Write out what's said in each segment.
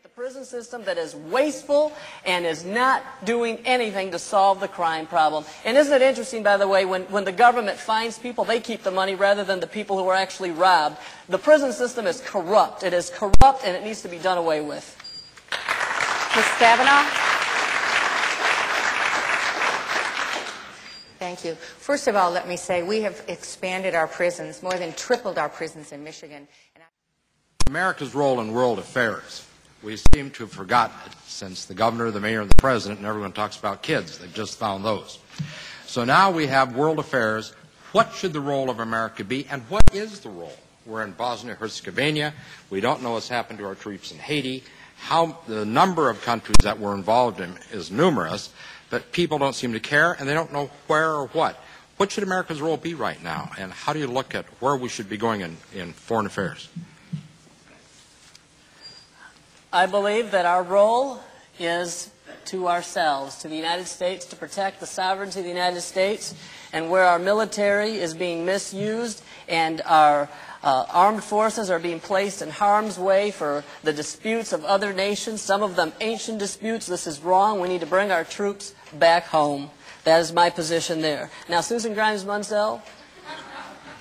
The prison system that is wasteful and is not doing anything to solve the crime problem. And isn't it interesting, by the way, when the government fines people, they keep the money rather than the people who are actually robbed. The prison system is corrupt. It is corrupt, and it needs to be done away with. Ms. Stabenow? Thank you. First of all, let me say we have expanded our prisons, more than tripled our prisons in Michigan. America's role in world affairs. We seem to have forgotten it since the governor, the mayor, and the president, and everyone talks about kids. They've just found those. So now we have world affairs. What should the role of America be, and what is the role? We're in Bosnia-Herzegovina. We don't know what's happened to our troops in Haiti. The number of countries that we're involved in is numerous, but people don't seem to care, and they don't know where or what. What should America's role be right now, and how do you look at where we should be going in foreign affairs? I believe that our role is to ourselves, to the United States, to protect the sovereignty of the United States, and where our military is being misused and our armed forces are being placed in harm's way for the disputes of other nations, some of them ancient disputes. This is wrong. We need to bring our troops back home. That is my position there. Now, Susan Grimes Munsell,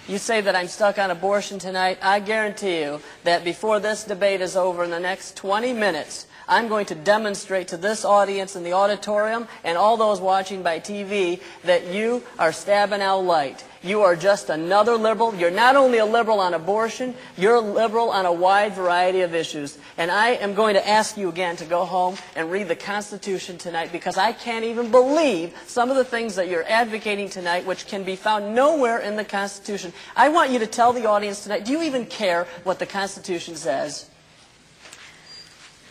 you say that I'm stuck on abortion tonight. I guarantee you that before this debate is over in the next 20 minutes, I'm going to demonstrate to this audience in the auditorium and all those watching by TV that you are Stabenow light. You are just another liberal. You're not only a liberal on abortion, you're a liberal on a wide variety of issues. And I am going to ask you again to go home and read the Constitution tonight, because I can't even believe some of the things that you're advocating tonight, which can be found nowhere in the Constitution. I want you to tell the audience tonight, do you even care what the Constitution says?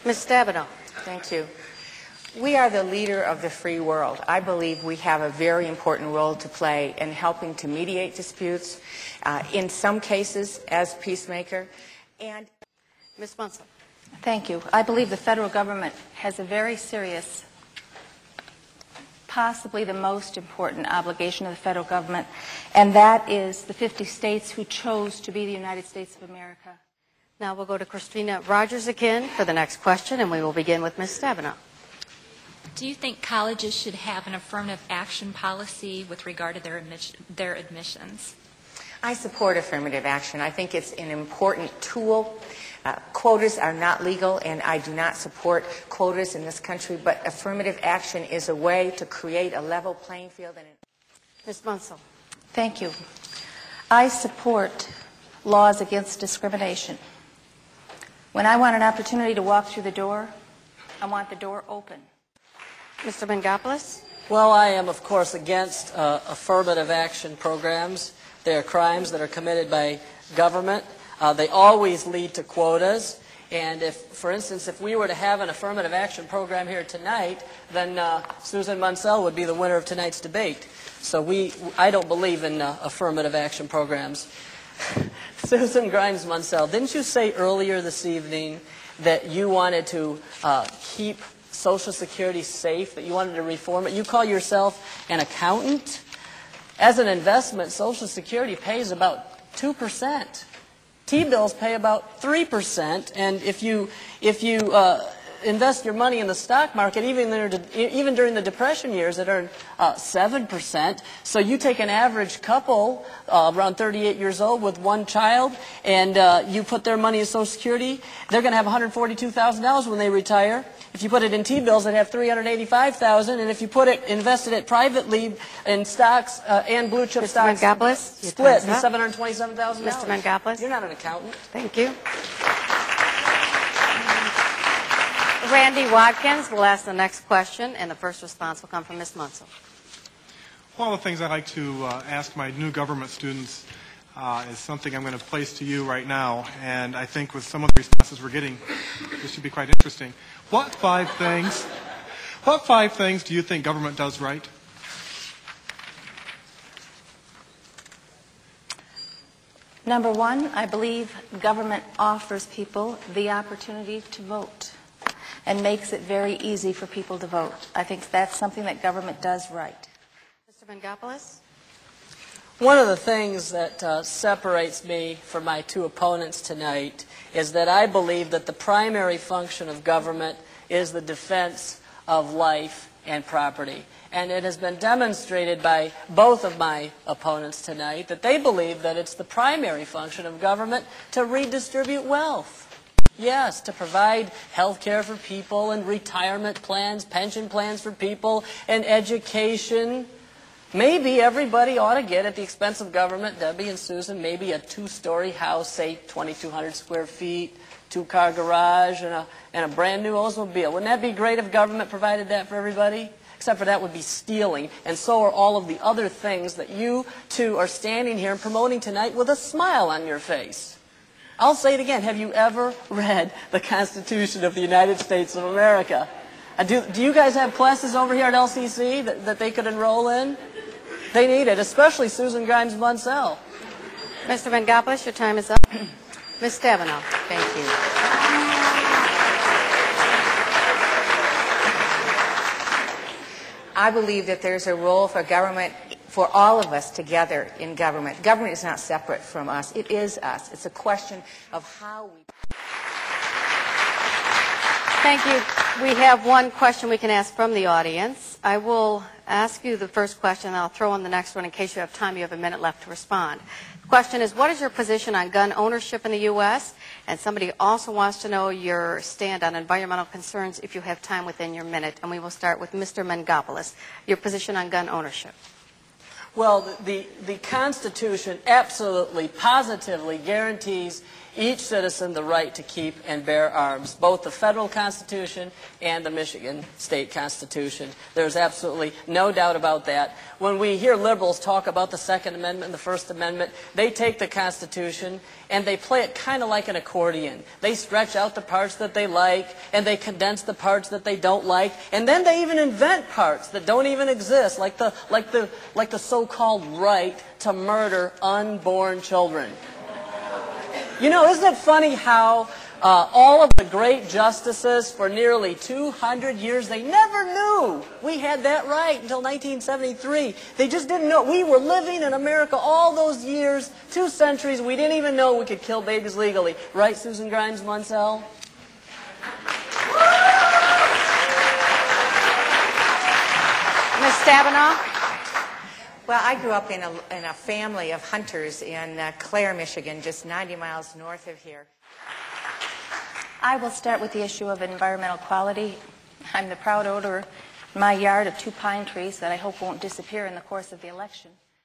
Ms. Stabenow. Thank you. We are the leader of the free world. I believe we have a very important role to play in helping to mediate disputes, in some cases as peacemaker. And Ms. Munsell. Thank you. I believe the federal government has a very serious, possibly the most important obligation of the federal government, and that is the 50 states who chose to be the United States of America. Now we'll go to Christina Rogers again for the next question, and we will begin with Ms. Stabenow. Do you think colleges should have an affirmative action policy with regard to their admissions? I support affirmative action. I think it's an important tool. Quotas are not legal, and I do not support quotas in this country, but affirmative action is a way to create a level playing field. Ms. Munsell. Thank you. I support laws against discrimination. When I want an opportunity to walk through the door, I want the door open. Mr. Mangopoulos? Well, I am, of course, against affirmative action programs. They are crimes that are committed by government. They always lead to quotas. And if, for instance, if we were to have an affirmative action program here tonight, then Susan Munsell would be the winner of tonight's debate. So I don't believe in affirmative action programs. Susan Grimes Munsell, didn't you say earlier this evening that you wanted to keep Social Security safe, that you wanted to reform it? You call yourself an accountant? As an investment, Social Security pays about 2%. T-bills pay about 3%, and if you invest your money in the stock market, even during the Depression years, it earned 7%. So you take an average couple around 38 years old with one child, and you put their money in Social Security, they're going to have $142,000 when they retire. If you put it in T-bills, they'd have $385,000, and if you invested it privately in stocks and blue chip stocks, split, it'd be $727,000. Mr. Mangopoulos. You're not an accountant. Thank you. Randy Watkins will ask the next question, and the first response will come from Ms. Munsell. One of the things I'd like to ask my new government students is something I'm going to place to you right now, and I think with some of the responses we're getting, this should be quite interesting. What five things do you think government does right? Number one, I believe government offers people the opportunity to vote and makes it very easy for people to vote. I think that's something that government does right. Mr. Mangopoulos? One of the things that separates me from my two opponents tonight is that I believe that the primary function of government is the defense of life and property. And it has been demonstrated by both of my opponents tonight that they believe that it's the primary function of government to redistribute wealth. Yes, to provide health care for people and retirement plans, pension plans for people, and education. Maybe everybody ought to get, at the expense of government, Debbie and Susan, maybe a 2-story house, say 2,200 square feet, 2-car garage, and a brand new Oldsmobile. Wouldn't that be great if government provided that for everybody? Except for that would be stealing, and so are all of the other things that you two are standing here and promoting tonight with a smile on your face. I'll say it again. Have you ever read the Constitution of the United States of America? Do you guys have classes over here at LCC that they could enroll in? They need it, especially Susan Grimes Munsell. Mr. Mangopoulos, your time is up. Ms. Stabenow. Thank you. I believe that there's a role for government, for all of us together in government. Government is not separate from us. It is us. It's a question of how we... Thank you. We have one question we can ask from the audience. I will ask you the first question, and I'll throw in the next one in case you have time. You have a minute left to respond. The question is, what is your position on gun ownership in the U.S.? And somebody also wants to know your stand on environmental concerns if you have time within your minute. And we will start with Mr. Mangopoulos. Your position on gun ownership. Well, the Constitution absolutely, positively guarantees each citizen the right to keep and bear arms, both the federal Constitution and the Michigan State Constitution. There's absolutely no doubt about that. When we hear liberals talk about the Second Amendment and the First Amendment, they take the Constitution and they play it kind of like an accordion. They stretch out the parts that they like, and they condense the parts that they don't like, and then they even invent parts that don't even exist, like the so-called right to murder unborn children. You know, isn't it funny how all of the great justices for nearly 200 years, they never knew we had that right until 1973. They just didn't know. We were living in America all those years, 2 centuries. We didn't even know we could kill babies legally. Right, Susan Grimes Munsell? Ms. Stabenow? Well, I grew up in a family of hunters in Clare, Michigan, just 90 miles north of here. I will start with the issue of environmental quality. I'm the proud owner in my yard of 2 pine trees that I hope won't disappear in the course of the election.